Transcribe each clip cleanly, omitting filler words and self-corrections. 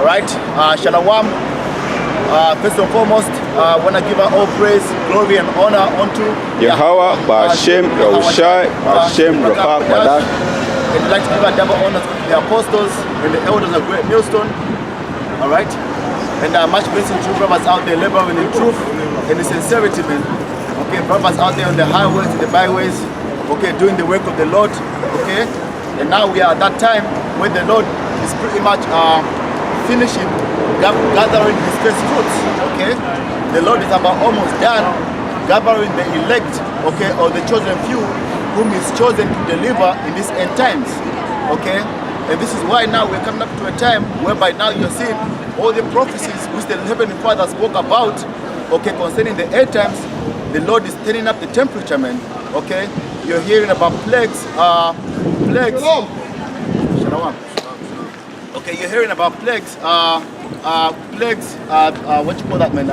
All right, Shalom. First and foremost, I want to give all praise, glory, and honor unto Yahweh, Ba'ashem, Yahushai, Ba'ashem, Rapha, Quadash. I'd like to give a double honor to the apostles and the elders of Great Millstone. All right, and much blessing to brothers out there laboring in truth and in sincerity, man. Okay, brothers out there on the highways, the byways, okay, doing the work of the Lord. Okay, and now we are at that time when the Lord is pretty much finishing, gathering his first fruits. Okay, the Lord is about almost done gathering the elect, okay, or the chosen few whom he's chosen to deliver in these end times. Okay, and this is why now we're coming up to a time whereby now you're seeing all the prophecies which the Heavenly Father spoke about, okay, concerning the end times. The Lord is turning up the temperature, man. Okay, you're hearing about plagues, Shalom. Okay, you're hearing about plagues, what you call that, man?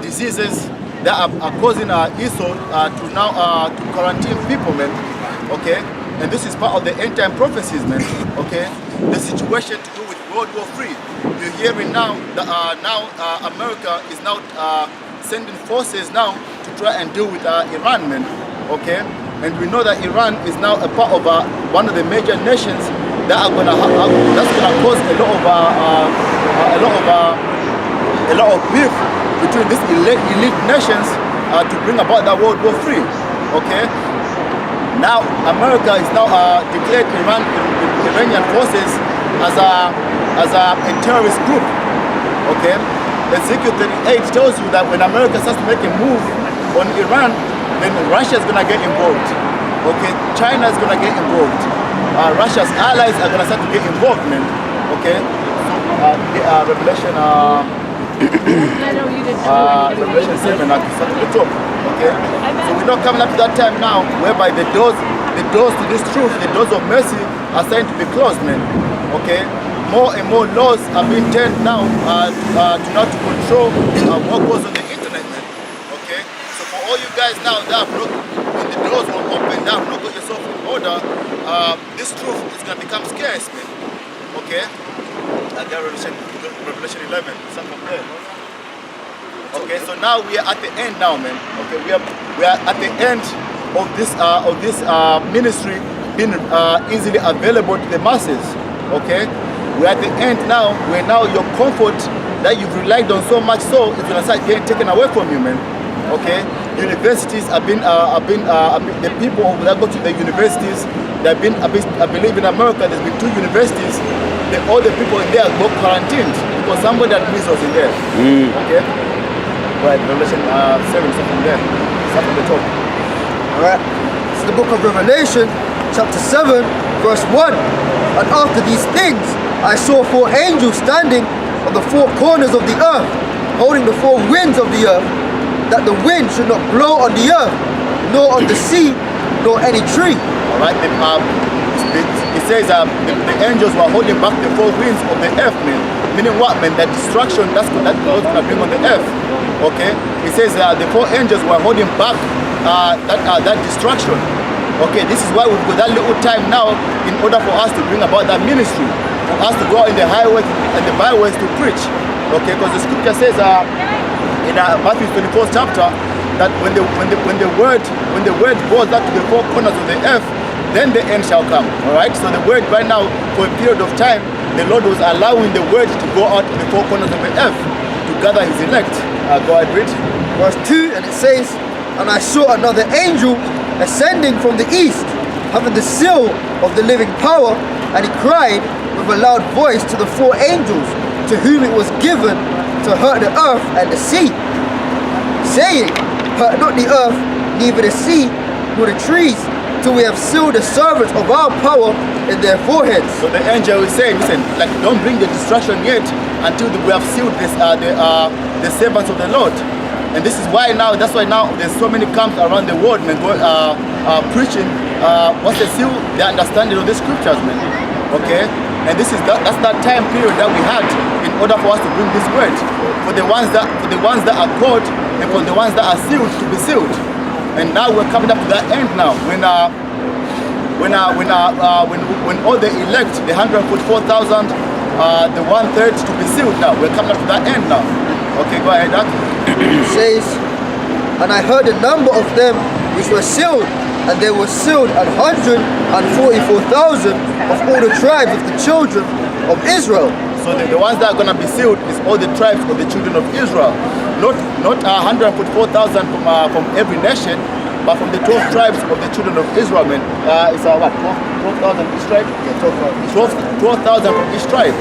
Diseases that are causing Esau to now to quarantine people, man. Okay, and this is part of the end time prophecies, man. Okay, the situation to do with World War III. You're hearing now that America is now sending forces now to try and deal with Iran, man. Okay, and we know that Iran is now a part of one of the major nations that are gonna cause a lot of beef between these elite nations to bring about that World War III. Okay, now America is now declared Iranian forces as a terrorist group. Okay, Ezekiel 38 tells you that when America starts to make a move on Iran, then Russia is gonna get involved. Okay, China is gonna get involved. Russia's allies are gonna start to get involved, man. Okay, so Revelation Revelation 7 at the top. Okay, so we're not coming up to that time now whereby the doors to this truth, the doors of mercy are starting to be closed, man. Okay, more and more laws are being turned now to control what goes on the internet, man. Okay, so for all you guys now that have not, when the doors were open, that have not got yourself in order, this truth is gonna become scarce, man. Okay, I got Revelation 11, something there. Okay, so now we are at the end now, man. Okay, we are at the end of this ministry being easily available to the masses. Okay, we're at the end now, where now your comfort that you've relied on so much so is gonna start getting taken away from you, man. Okay, universities have been the people that go to the universities. There have been, I believe in America, there's been 2 universities. All the people in there got quarantined because somebody had measles in there. Okay, right, Revelation 7, something there, something at the top. All right, it's the book of Revelation, chapter 7, verse 1. And after these things, I saw 4 angels standing on the 4 corners of the earth, holding the 4 winds of the earth, that the wind should not blow on the earth, nor on the sea, nor any tree. All right, it says the angels were holding back the 4 winds of the earth, man. Meaning what, man? That destruction that God's gonna bring on the earth. Okay, it says the 4 angels were holding back that destruction. Okay, this is why we've got that little time now in order for us to bring about that ministry, for us to go in the highways and the byways to preach. Okay, because the scripture says in Matthew 24th chapter that when the word goes out to the 4 corners of the earth, then the end shall come. All right, so the word right now, for a period of time, the Lord was allowing the word to go out to the 4 corners of the earth to gather his elect. Go ahead, read. Verse 2, and it says, and I saw another angel ascending from the east, having the seal of the living power, and he cried with a loud voice to the 4 angels, to whom it was given to hurt the earth and the sea, saying, hurt not the earth, neither the sea, nor the trees, till we have sealed the servants of our power in their foreheads. So the angel is saying, listen, like, don't bring the destruction yet until we have sealed this, the servants of the Lord. And this is why now, that's why now there's so many camps around the world, man, preaching what's the seal, the understanding of the scriptures, man. Okay, and that's that time period that we had in order for us to bring this word for the ones that are called and for the ones that are sealed to be sealed. And now we're coming up to that end now, when all the elect, the 144,000 the 1/3 to be sealed now. We're coming up to that end now. Okay, go ahead, Doc. It says, and I heard the number of them which were sealed, and they were sealed 144,000 of all the tribes of the children of Israel. So the ones that are going to be sealed is all the tribes of the children of Israel. Not 144,000 from every nation, but from the 12 tribes of the children of Israel, man. It's what, 12,000 each tribe? Yeah, 12,000 from each tribe.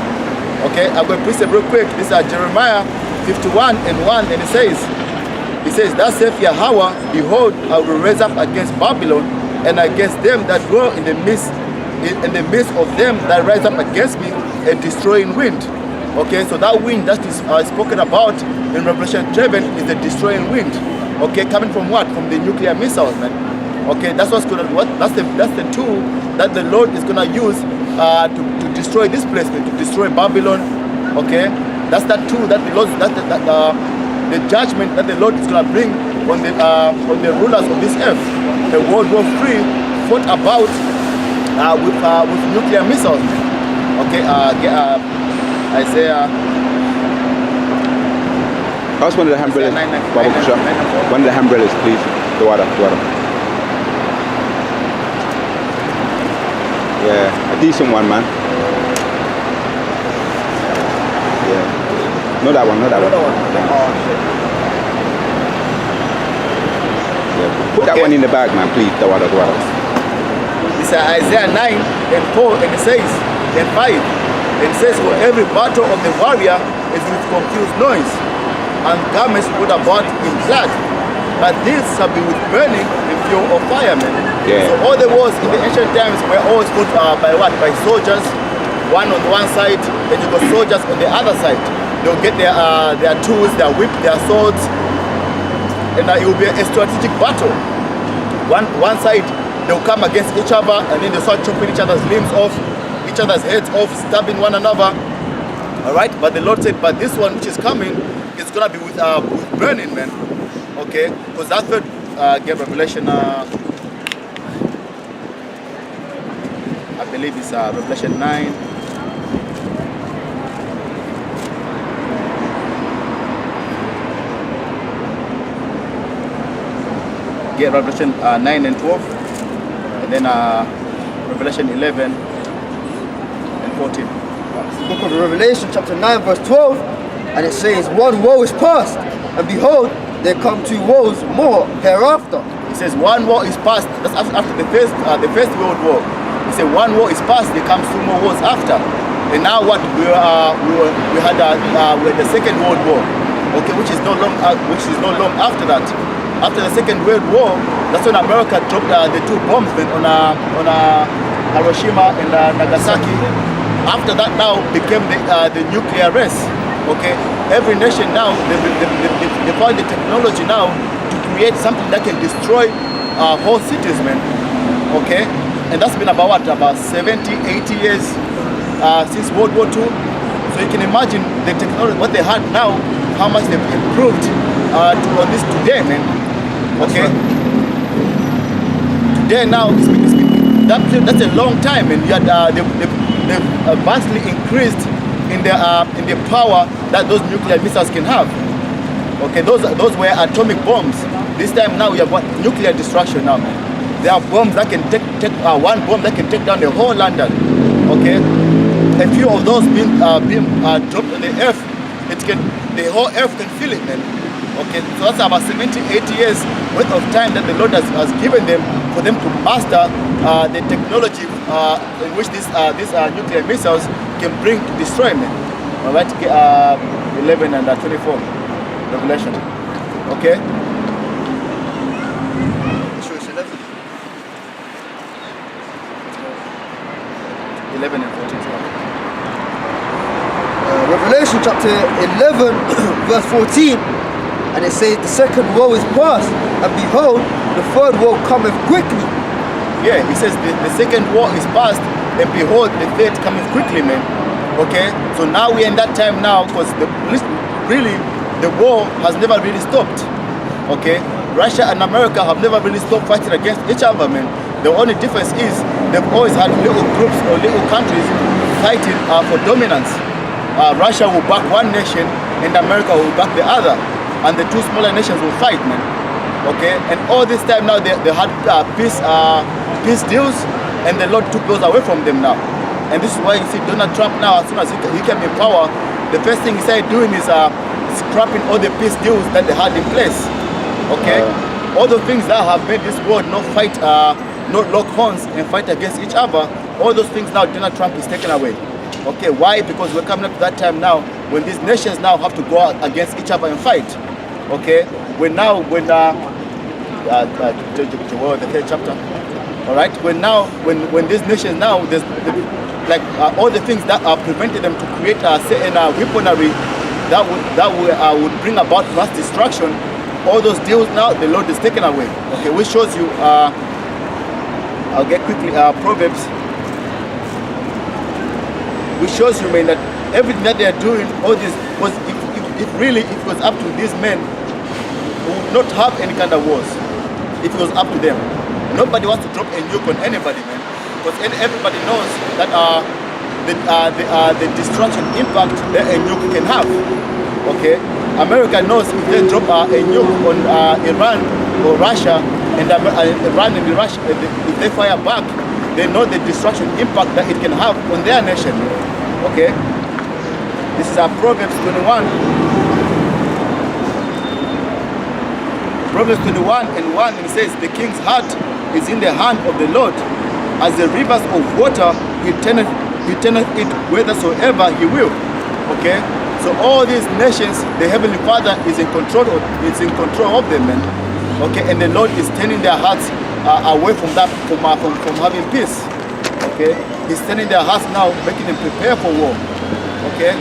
Okay, I'm going to preach it real quick. This is Jeremiah 51:1, and it says, "Thus saith Yahweh, behold, I will raise up against Babylon, and against them that dwell in the midst of them that rise up against me, a destroying wind." Okay, so that wind that is spoken about in Revelation 7 is the destroying wind. Okay, coming from what? From the nuclear missiles, man. Okay, that's what's gonna that's the tool that the Lord is gonna use to destroy this place, man, to destroy Babylon. Okay, that's that tool that the Lord the judgment that the Lord is gonna bring on the rulers of this earth. The World War III fought about with nuclear missiles. Okay, Isaiah. Pass one of the umbrellas, one of the umbrellas, please. The water. Yeah, a decent one, man. Yeah, not that one. Yeah, put that one in the bag, man, please. The water. It's Isaiah 9:4, and it says, and 5, and it says, "For every battle of the warrior is with confused noise, and garments put about in blood, but this shall be with burning and fuel of fire," man. Yeah. So all the wars in the ancient times were always fought by what? By soldiers, one on one side, then you got soldiers on the other side. They'll get their tools, their whip, their swords, and it will be a strategic battle. One side, they'll come against each other, and then they'll start chopping each other's limbs off, each other's heads off, stabbing one another. All right, but the Lord said, but this one which is coming, it's gonna be with burning, man. Okay, because that third gave Revelation. I believe it's Revelation 9. Get Revelation 9 and 12, and then Revelation 11 and 14. The book of Revelation chapter 9 verse 12, and it says, "One woe is past, and behold, there come two woes more hereafter." It says one war is past. That's after the first World War. It says one war is past. There comes two more wars after. And now what we had the Second World War. Okay, which is no long after that. After the Second World War, that's when America dropped the two bombs on Hiroshima and Nagasaki. After that now became the nuclear race. Okay, every nation now they find the technology now to create something that can destroy whole cities, man. Okay, and that's been about what, about 70, 80 years since World War II. So you can imagine the technology, what they had now, how much they've improved on this today, man. Okay, today now that's a long time, and yet they've vastly increased in the power that those nuclear missiles can have. Okay, those were atomic bombs. This time now we have what? Nuclear destruction now. There are bombs that can take one bomb that can take down the whole London. Okay, a few of those being dropped on the earth, the whole earth can feel it, man. Okay, so that's about 70, 80 years worth of time that the Lord has given them for them to master the technology in which these nuclear missiles can bring to destroy them. All right, 11 and 24, Revelation. Okay. Sure, it's 11. 11 and 14. Revelation chapter 11 verse 14. And it says, "The second woe is past, and behold, the third woe cometh quickly." Yeah, it says the second war is past, and behold, the third cometh quickly, man. Okay, so now we're in that time now, because the war has never really stopped. Okay, Russia and America have never really stopped fighting against each other, man. The only difference is they've always had little groups or little countries fighting for dominance. Russia will back one nation and America will back the other, and the two smaller nations will fight, man. Okay, and all this time now they had peace deals, and the Lord took those away from them now. And this is why you see Donald Trump now, as soon as he came in power, the first thing he started doing is scrapping all the peace deals that they had in place. Okay, all the things that have made this world not fight, not lock horns and fight against each other. All those things now Donald Trump is taken away. Okay, why? Because we're coming up to that time now when these nations now have to go out against each other and fight. Okay, the third chapter. All right, when these nations now, there's all the things that are preventing them to create a certain weaponry that would bring about mass destruction. All those deals now, the Lord is taken away. Okay, which shows you. I'll get quickly Proverbs. Which shows you, man, that everything that they are doing, all this was if really it was up to these men, who would not have any kind of wars. If it was up to them, nobody wants to drop a nuke on anybody, man, because everybody knows that the destruction impact that a nuke can have. Okay, America knows if they drop a nuke on Iran or Russia, and Iran and Russia, if they fire back, they know the destruction impact that it can have on their nation. Okay, this is Proverbs 21. Proverbs 21 and 1, it says, the king's heart is in the hand of the Lord. As the rivers of water, he turneth it whithersoever he will. Okay, so all these nations, the Heavenly Father is in control of them, man. Okay, and the Lord is turning their hearts away from that, from having peace. Okay, He's turning their hearts now, making them prepare for war. Okay,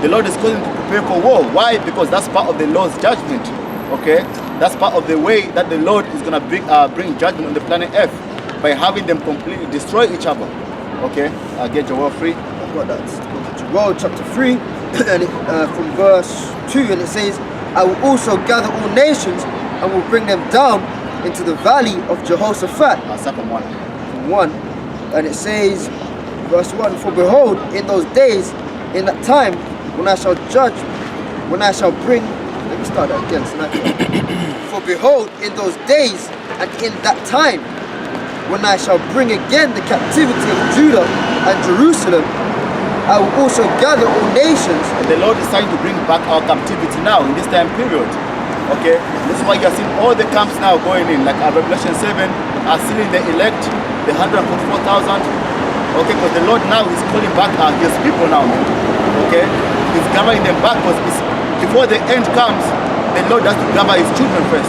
the Lord is causing them to prepare for war. Why? Because that's part of the Lord's judgment. Okay, that's part of the way that the Lord is gonna bring judgment on the planet Earth, by having them completely destroy each other. Okay, get Joel 3. I've got that. Joel chapter 3, and from verse 2, and it says, I will also gather all nations and will bring them down into the valley of Jehoshaphat. Second one. 1, and it says, verse 1, for behold, in those days, in that time, when I shall bring, let me start that again. For behold, in those days and in that time, when I shall bring again the captivity of Judah and Jerusalem, I will also gather all nations. And the Lord is trying to bring back our captivity now in this time period. Okay, this is why you are seeing all the camps now going in, like Revelation 7 are sealing the elect, the 144,000. Okay, because the Lord now is calling back his people now. Okay, he's gathering them back, because before the end comes, the Lord has to gather his children first.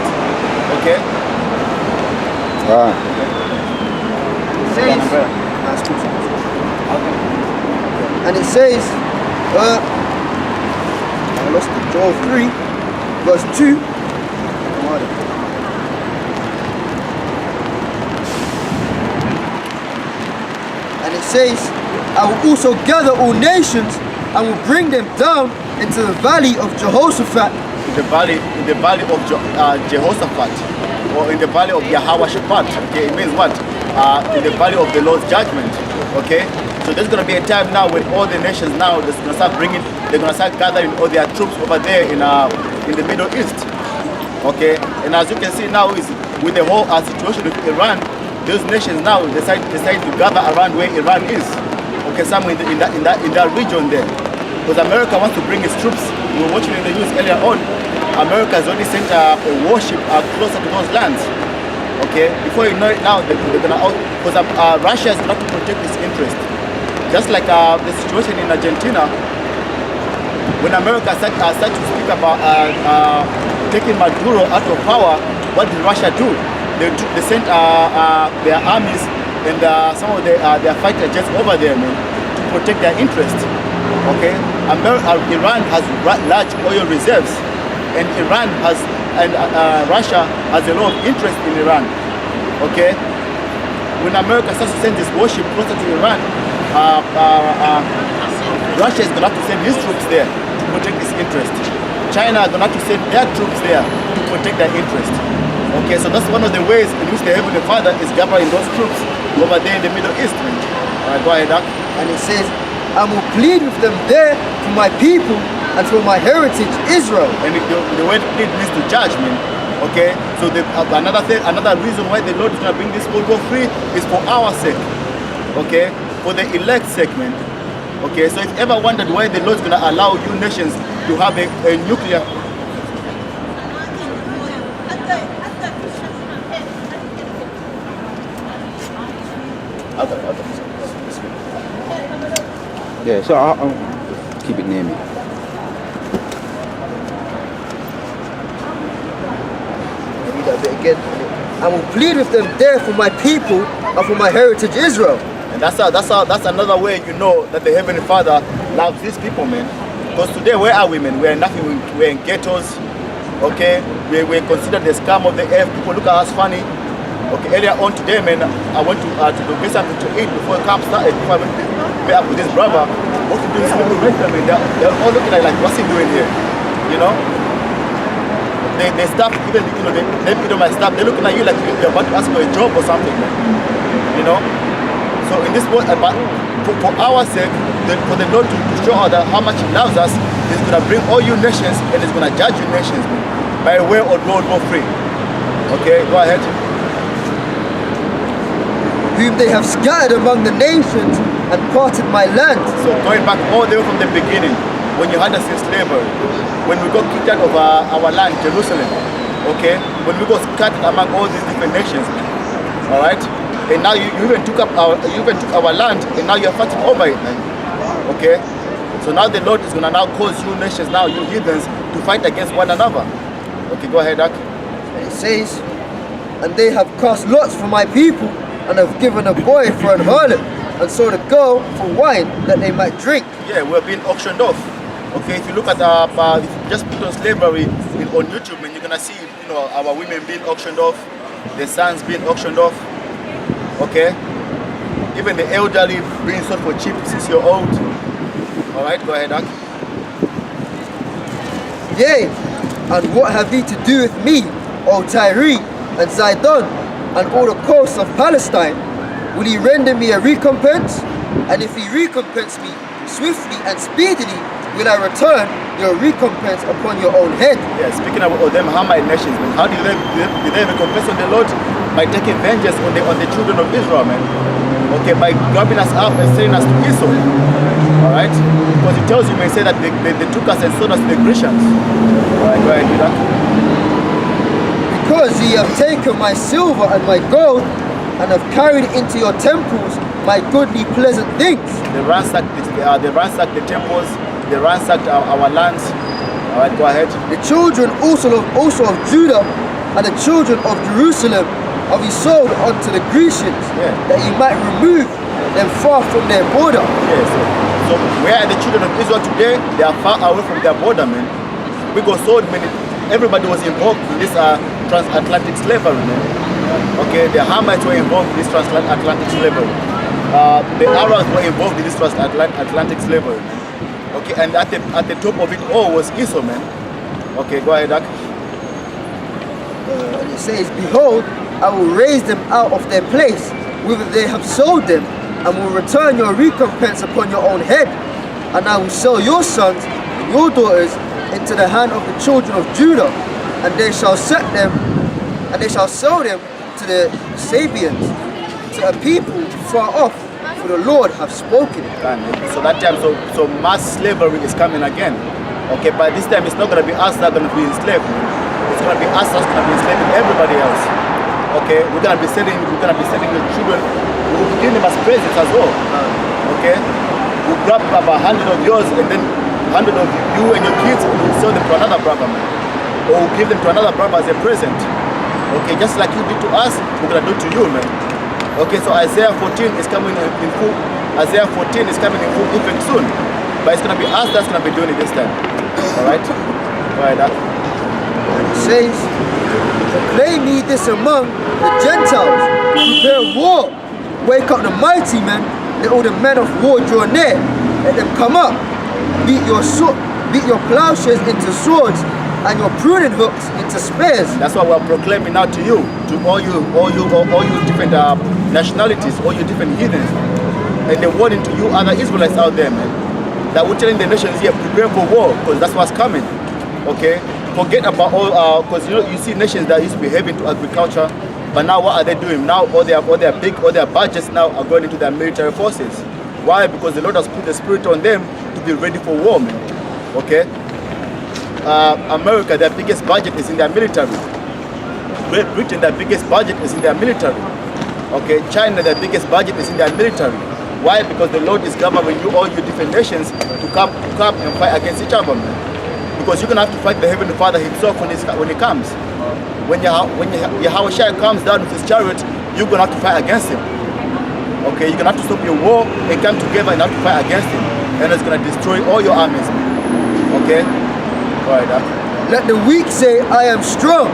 Okay. It says, and it says, I lost it, Joel 3, verse 2. And it says, I will also gather all nations and will bring them down into the valley of Jehoshaphat. In the valley of Jehoshaphat, or in the valley of Yahweh-Shaphat. Okay, it means what? In the valley of the Lord's judgment. Okay, so there's gonna be a time now when all the nations now they're gonna start gathering all their troops over there in the Middle East. Okay, and as you can see now, is with the whole situation with Iran, those nations now decide to gather around where Iran is. Okay, somewhere in that region there, because America wants to bring its troops. We were watching in the news earlier on. America has already sent a warship closer to those lands. Okay, before you know it now, they're gonna, because Russia is not to protect its interest. Just like the situation in Argentina, when America started to speak about taking Maduro out of power, what did Russia do? They sent their armies and some of their fighter jets over there, man, to protect their interest. Okay, Iran has large oil reserves, and Russia has a lot of interest in Iran. Okay, when America starts to send this warship closer to Iran, Russia is going to have to send his troops there to protect its interest. China is going to have to send their troops there to protect their interest. Okay, so that's one of the ways in which the Heavenly Father is gathering those troops over there in the Middle East. All right, go ahead, Doc. And it says, and will plead with them there for my people and for my heritage Israel. And the word plead means to judgment. Okay, so another reason why the Lord is going to bring this people free is for our sake. Okay, for the elect segment. Okay, so if you ever wondered why the Lord is going to allow you nations to have a nuclear. Yeah, so I'll keep it near me. Read that bit again. I will plead with them there for my people and for my heritage Israel. And that's another way you know that the Heavenly Father loves these people, man. Because today, where are we, man? We are nothing. We're in ghettos. Okay, we're considered the scum of the earth. People look at us funny. Okay, earlier on today, man, I went to go get something to eat before camp started. Before I went to meet up with this brother, what to do is little restaurant, man. They're all looking like what's he doing here? You know? They stop, even my staff, they're looking at you like you're about to ask for a job or something, man. You know? So in this world, but for our sake, for the Lord to show us how much He loves us, He's gonna bring all you nations and He's gonna judge you nations, man, by way of Lord go free. Okay, go ahead. Whom they have scattered among the nations and parted my land. So going back all the way from the beginning, when you had us in slavery, when we got kicked out of our land, Jerusalem, okay, when we got scattered among all these different nations, all right, and now you even took our land, and now you're fighting over it, man. Okay, so now the Lord is gonna now cause you nations, now you heathens, to fight against one another. Okay, go ahead, Doc. And it says, and they have cast lots for my people, and have given a boy for an harlot, and sold a girl for wine that they might drink. Yeah, we're being auctioned off. Okay, if you look at if you just put on slavery on YouTube, and you're gonna see, our women being auctioned off, the sons being auctioned off. Okay, even the elderly being sold for cheap 6-year-old. All right, go ahead, Doc. Yea, and what have ye to do with me, O Tyre and Zidon, and all the coasts of Palestine? Will he render me a recompense? And if he recompense me swiftly and speedily, will I return your recompense upon your own head? Yeah, speaking of them Hamite nations, man, how did they recompense on the Lord? By taking vengeance on the children of Israel, man. Okay, by grabbing us up and selling us to Esau. All right, because it tells you, man, say that they took us and sold us to the Grecians. All right, go ahead, do that. Because ye have taken my silver and my gold, and have carried into your temples my goodly pleasant things. They ransacked the temples, they ransacked our lands. All right, go ahead. The children also of Judah and the children of Jerusalem have ye sold unto the Grecians, that ye might remove them far from their border. Yeah, so where are the children of Israel today? They are far away from their border, man. We got sold many. Everybody was involved in this transatlantic slavery, man. Okay, the Hamites were involved in this transatlantic slavery. The Arabs were involved in this transatlantic slavery. Okay, and at the top of it all was Esau, man. Okay, go ahead, Doc. And it says, behold, I will raise them out of their place, whither they have sold them, and will return your recompense upon your own head. And I will sell your sons and your daughters into the hand of the children of Judah, and they shall sell them to the Sabians, to a people far off, for the Lord hath spoken it. So that time, so mass slavery is coming again. Okay, by this time it's not going to be us that are going to be enslaved. It's going to be us that's going to be enslaving everybody else. Okay, we're going to be selling the children. We'll give them as presents as well. Okay, we'll grab about 100 of yours and then 100 of you and your kids, and we'll sell them to another brother, man. Or we'll give them to another brother as a present. Okay, just like you did to us, we're going to do to you, man. Okay, so Isaiah 14 is coming in full. Isaiah 14 is coming in full effect soon. But it's going to be us that's going to be doing it this time. Alright? Alright, that. It says, proclaim ye this among the Gentiles, prepare war, wake up the mighty men, let all the men of war draw near, let them come up, beat your plowshares into swords, and your pruning hooks into spears. That's what we're proclaiming now to you, to all you different nationalities, all you different heathens. and they're warning to you other Israelites out there, man, that we're telling the nations here, prepare for war, because that's what's coming. Okay? Forget about all, because you see nations that used to be heavy into agriculture, but now what are they doing? Now all their budgets now are going into their military forces. Why? Because the Lord has put the spirit on them to be ready for war, man. Okay? America, their biggest budget is in their military. Great Britain, their biggest budget is in their military. Okay? China, their biggest budget is in their military. Why? Because the Lord is gathering you, all your different nations, to come and fight against each other, man. Because you're gonna have to fight the Heavenly Father Himself when He comes. When Yahweh comes down with His chariot, you're gonna have to fight against Him. Okay, you're gonna have to stop your war and come together and have to fight against Him, and it's gonna destroy all your armies. Okay, all right. Let the weak say, "I am strong."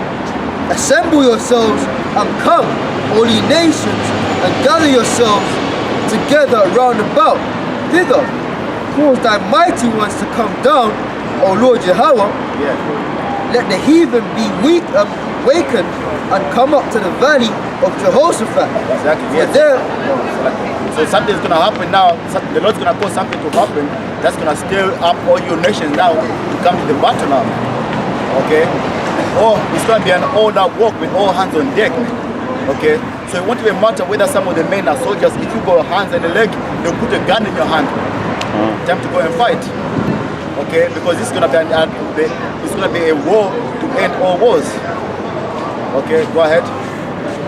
Assemble yourselves and come, all ye nations, and gather yourselves together round about. Thither, cause thy mighty ones to come down, O Lord Yahweh. Yeah. Let the heathen be wakened and come up to the valley of Jehoshaphat. Exactly. For Yes. there, So something's gonna happen now. The Lord's gonna cause something to happen that's gonna stir up all your nations now to come to the battle now. Okay? Or it's gonna be an all-out walk with all hands on deck, man. Okay? So it won't even matter whether some of the men are soldiers. If you go hands and a leg, they'll put a gun in your hand. Time to go and fight. Okay? Because it's gonna be a war to end all wars. Okay, go ahead.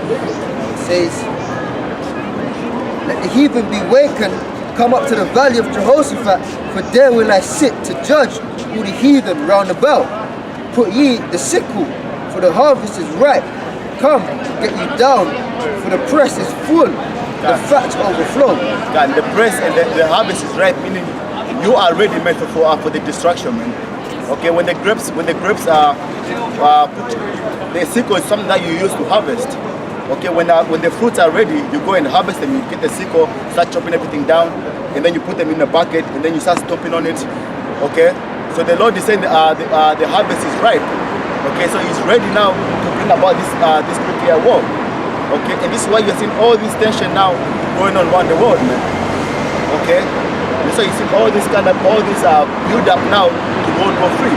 it says, let the heathen be wakened, come up to the valley of Jehoshaphat, for there will I sit to judge all the heathen round about. Put ye the sickle, for the harvest is ripe. Come, get you down, for the press is full, the fat overflow. God, the press and the harvest is ripe, meaning you are ready, man, for the destruction, man. Okay, when the grapes are put, the sickle is something that you use to harvest. Okay, when the fruits are ready, you go and harvest them. You get the sickle, start chopping everything down, and then you put them in a bucket, and then you start stomping on it. Okay, so the Lord is saying the harvest is ripe. Okay, so He's ready now to bring about this nuclear war. Okay, and this is why you're seeing all this tension now going on around the world, man. Okay, and so you see all this build up now to World War III.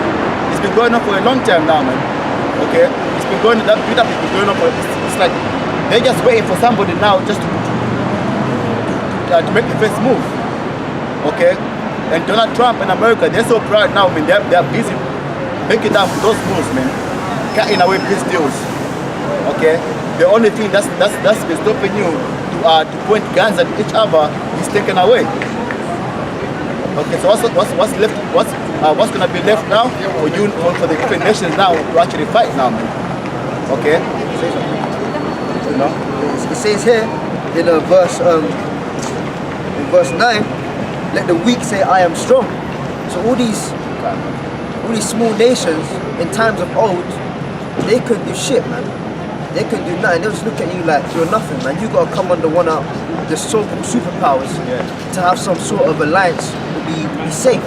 It's been going on for a long time now, man. Okay, it's been going. That build up has been going on for. It's like they're just waiting for somebody now just to make the first move. Okay, and Donald Trump and America, they're so proud now. I mean, they're busy making up those moves, man, cutting away peace deals. Okay, the only thing that's been stopping you to point guns at each other is taken away. Okay, so what's left? What's gonna be left now for the different nations now to actually fight now, man? Okay, you know. It says here in verse 9, let the weak say, "I am strong." So all these small nations in times of old, they couldn't do shit, man. They couldn't do nothing. They'll just look at you like you're nothing, man. You gotta come under one of the so-called superpowers to have some sort of alliance to be safe.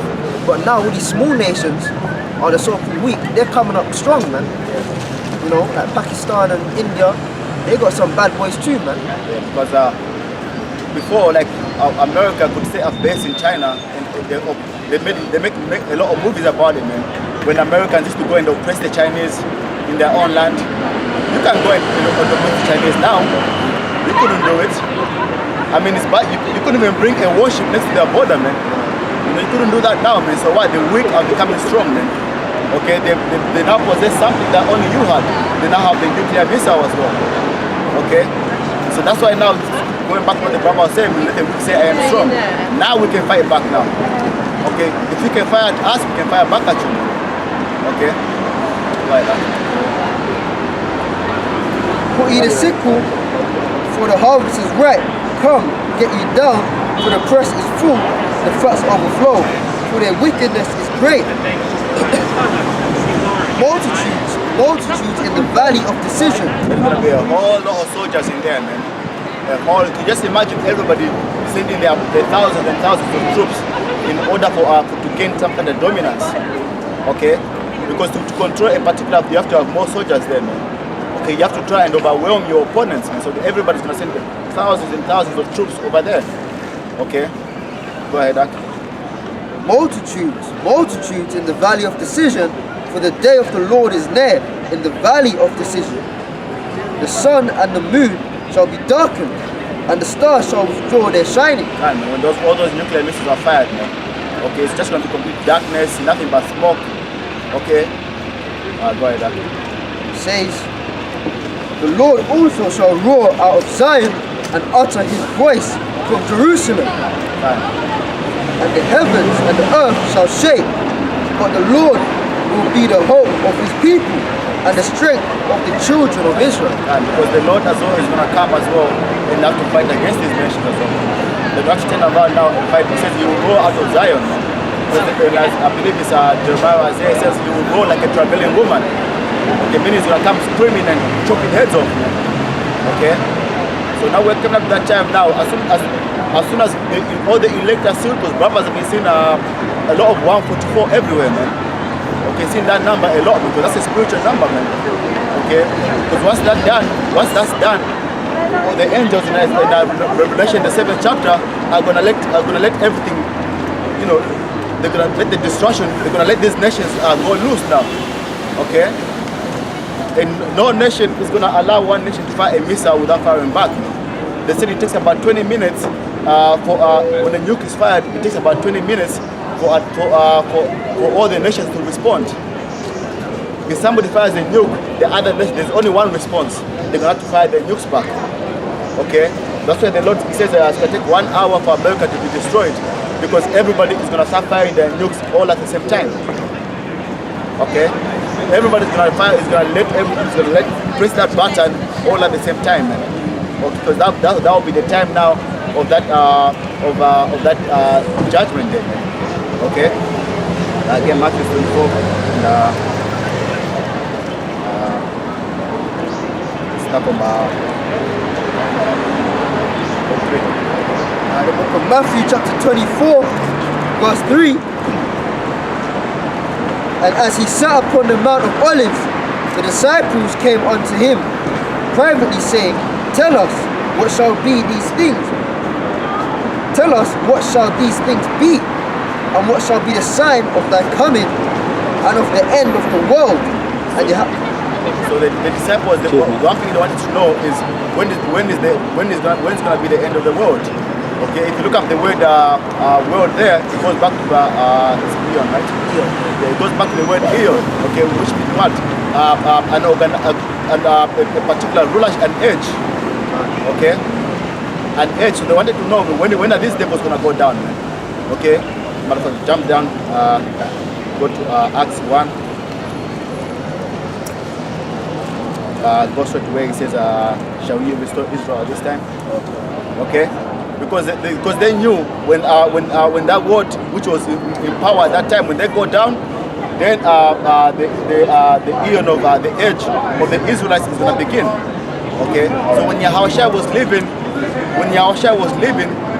But now all these small nations are the so-called weak. They're coming up strong, man. You know, like Pakistan and India, they got some bad boys too, man. Yeah, because before, like America could set up base in China, and they make a lot of movies about it, man. When Americans used to go and oppress the Chinese in their own land, you can't go and oppress the Chinese now. You couldn't do it. I mean, it's bad. You couldn't even bring a warship next to their border, man. You couldn't do that now, man. So why? The weak are becoming strong, man. Okay, they now possess something that only you had. They now have the nuclear missile as well. Okay, so that's why now, going back to what the brother was saying, let the weak say, "I am strong." Now we can fight back now. Okay, if you can fire at us, we can fire back at you. Okay, like that. Put ye the sickle, for the harvest is ripe. Come, get you down, for the press is full, the fats overflow, for their wickedness is great. multitudes in the valley of decision. There's going to be a whole lot of soldiers in there, man. You just imagine everybody sending their thousands and thousands of troops in order to gain some kind of dominance. Okay? Because to control a particular, you have to have more soldiers there, man. Okay, you have to try and overwhelm your opponents, man. So everybody's going to send thousands and thousands of troops over there. Okay? Go ahead, Ak. Multitudes in the valley of decision, for the day of the Lord is near in the valley of decision. The sun and the moon shall be darkened, and the stars shall withdraw their shining. Man, when all those nuclear missiles are fired, man, okay, it's just going to be complete darkness, nothing but smoke. Okay? Go ahead, Ak. It says, the Lord also shall roar out of Zion and utter his voice from Jerusalem. And the heavens and the earth shall shake, but the Lord will be the hope of his people and the strength of the children of Israel. Because the Lord as well is going to come as well and have to fight against these nations as well. They're going to turn around now and fight. He says he will roar out of Zion. I believe it's Jeremiah Isaiah says he will roar like a traveling woman. Okay, meaning he's going to come screaming and chopping heads off. Okay? So now we're coming up to that time now. As soon as all the electoral circles, brothers have been seeing a lot of 144 everywhere, man. Okay, seeing that number a lot because that's a spiritual number, man. Okay? Because once that's done, all the angels in Revelation, the 7th chapter, are gonna let everything, you know, they're gonna let the destruction, they're gonna let these nations go loose now. Okay? And no nation is gonna allow one nation to fire a missile without firing back. They said it takes about 20 minutes when a nuke is fired. It takes about 20 minutes for all the nations to respond. If somebody fires a nuke, the other nation, there's only one response. They're gonna have to fire the nukes back. Okay, that's why the Lord says it's gonna take 1 hour for America to be destroyed because everybody is gonna start firing their nukes all at the same time. Okay, everybody's gonna fire. Is gonna let press that button all at the same time, man. Because that will be the time now of that judgment day. Okay. Again, Matthew 24 and start from The book of Matthew chapter 24 verse 3. And as he sat upon the Mount of Olives, the disciples came unto him privately, saying, Tell us, what shall be these things? Tell us, what shall these things be? And what shall be the sign of thy coming and of the end of the world? And so the disciples, one thing they wanted to know is when is going to be the end of the world? Okay, if you look up the word world there, it goes back to eon, right? Eon. Okay, it goes back to the word eon. Okay, which means what? A particular ruler and age. Okay, an age. So they wanted to know when are these devils gonna go down? Okay, but jump down, go to Acts 1. Go straight to where it says, "Shall we restore Israel at this time?" Okay, because they knew when that word which was in power at that time, when they go down, then the eon of the age of the Israelites is gonna begin. Okay, so when Yahushua was living,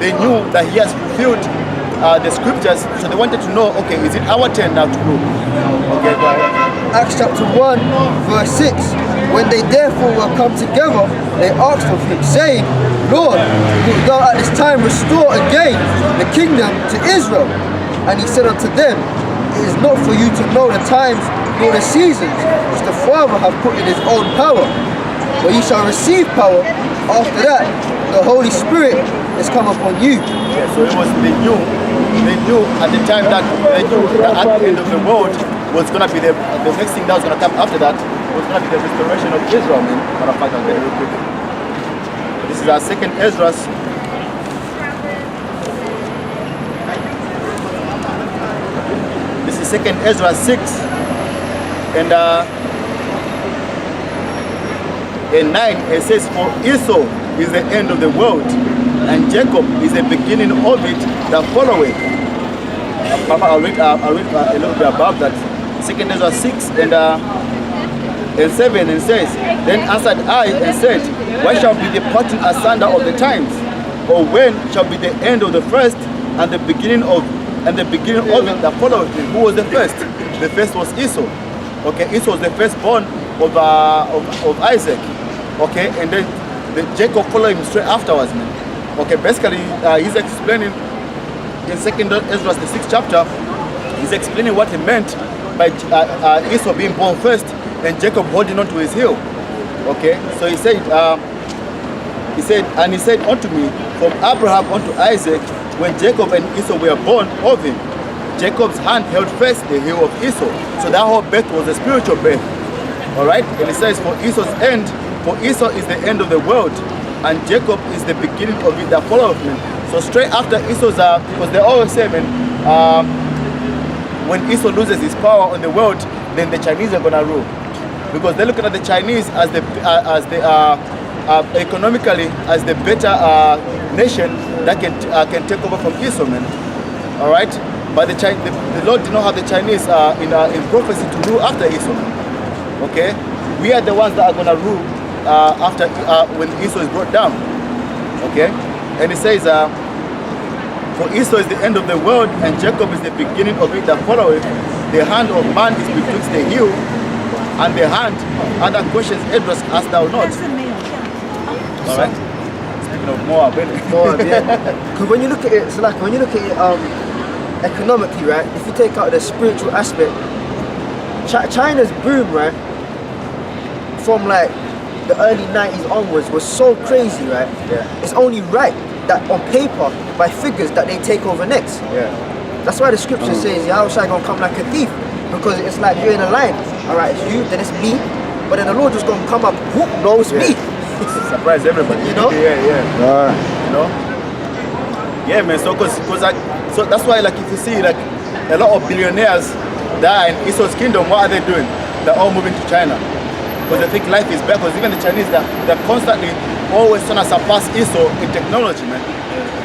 they knew that he has fulfilled the scriptures, so they wanted to know, okay, is it our turn now to rule? Okay, go ahead. Acts chapter 1 verse 6. When they therefore were come together, they asked of him, saying, Lord, wilt thou at this time restore again the kingdom to Israel? And he said unto them, It is not for you to know the times nor the seasons which the Father hath put in his own power, but ye shall receive power. After that, the Holy Spirit is come upon you. Yeah, so it was they knew at the time that they knew that at the end of the world was gonna be the next thing that was gonna come after that was gonna be the restoration of Israel. Man, matter of fact, I'll get it real quick. This is our second Ezra. This is second Ezra 6, and in 9 it says, For Esau is the end of the world, and Jacob is the beginning of it that followeth. Papa, I'll read a little bit above that. Second Ezra 6 and 7, and says, Then answered I and said, Why shall be the parting asunder of the times? Or when shall be the end of the first and the beginning of it that followeth? Who was the first? The first was Esau. Okay, Esau was the firstborn of Isaac. Okay, and then Jacob followed him straight afterwards, man. Okay, basically he's explaining in 2nd Ezra, the 6th chapter, he's explaining what he meant by Esau being born first and Jacob holding on to his heel. Okay, so he said, and he said unto me, from Abraham unto Isaac, when Jacob and Esau were born of him, Jacob's hand held first the heel of Esau. So that whole birth was a spiritual birth. All right, and it says, for Esau's end, for Esau is the end of the world, and Jacob is the beginning of it that followeth me. So straight after Esau's, because they always say, man, when Esau loses his power on the world, then the Chinese are gonna rule, because they're looking at the Chinese as the economically as the better nation that can take over from Esau, man. All right, but the Lord did not have the Chinese in prophecy to rule after Esau. Okay, we are the ones that are gonna rule after when Esau is brought down. Okay, and it says, for Esau is the end of the world, and Jacob is the beginning of it that followeth. The hand of man is betwixt the heel and the hand. Other questions, Edras, ask thou not. All right. Speaking of Moab, yeah. Because when you look at it, so like when you look at it economically, right? If you take out the spiritual aspect, China's boom, right, from like the early 90s onwards was so crazy, right? Yeah. It's only right that on paper, by figures, that they take over next. Yeah. That's why the scripture says, Yahushua gonna come like a thief, because it's like you're in a line. All right, it's you, then it's me, but then the Lord just gonna come up, whoop, no, it's me. Surprise everybody. You know? Yeah. You know? Yeah, man. So, so that's why, like, if you see, like, a lot of billionaires that are in Esau's kingdom, what are they doing? They're all moving to China, because they think life is better. Because even the Chinese, they're constantly always trying to surpass Esau in technology, man.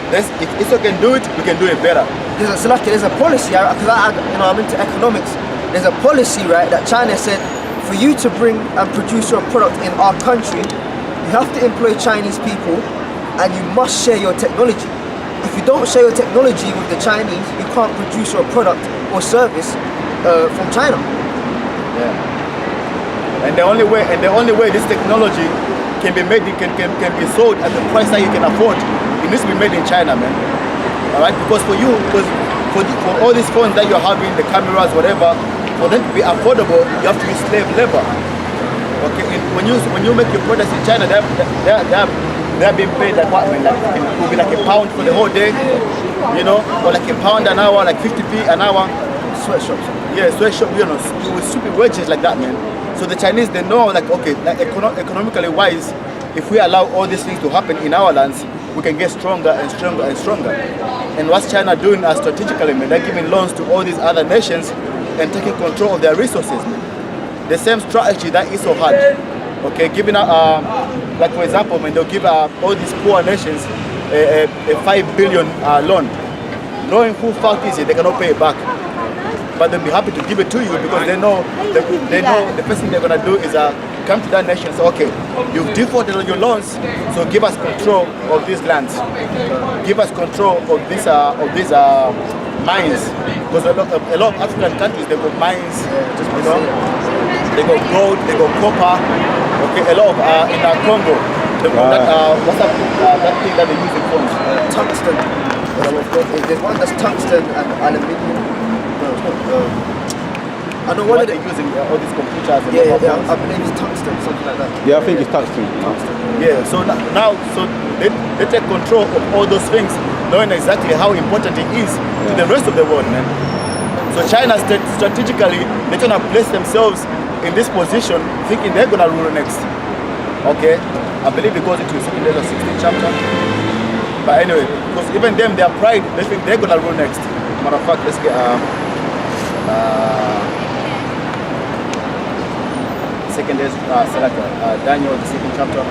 If Esau can do it, we can do it better. There's a policy, because I'm into economics. There's a policy, right, that China said, for you to bring and produce your product in our country, you have to employ Chinese people, and you must share your technology. If you don't share your technology with the Chinese, you can't produce your product or service from China. Yeah. And the only way this technology can be made, can be sold at the price that you can afford, it needs to be made in China, man. All right, because for all these phones that you're having, the cameras, whatever, for them to be affordable, you have to use slave labor. Okay, and when you make your products in China, they're being paid like what? Like it will be like a pound for the whole day, you know, or like a pound an hour, like 50p an hour. Sweatshops. Yeah, sweatshop, you know, with stupid wages like that, man. So the Chinese, they know, like, okay, like economically wise, if we allow all these things to happen in our lands, we can get stronger and stronger and stronger. And what's China doing strategically, man? They're giving loans to all these other nations and taking control of their resources, man. The same strategy that Esau had, okay, giving like for example, man, they'll give all these poor nations a 5 billion loan, knowing who fault is it, they cannot pay it back. But they'll be happy to give it to you, because they know the first thing they're gonna do is come to that nation and say, okay, you've defaulted on your loans, so give us control of these lands, give us control of these mines, because a lot of African countries, they got mines, you know, they got gold, they got copper. Okay, a lot of in Congo, they got that thing that they use in phones, Tungsten. There's one that's tungsten and aluminium. I know one of they're using all these computers. And I believe it's tungsten, something like that. Yeah, I think it's tungsten. Yeah, so now they take control of all those things, knowing exactly how important it is to the rest of the world, man. So China strategically, they're trying to place themselves in this position, thinking they're gonna rule next. Okay, I believe it goes into 2nd Ezra 16th chapter. But anyway, because even them, their pride, they think they're gonna rule next. Matter of fact, let's get Daniel, the 2nd chapter.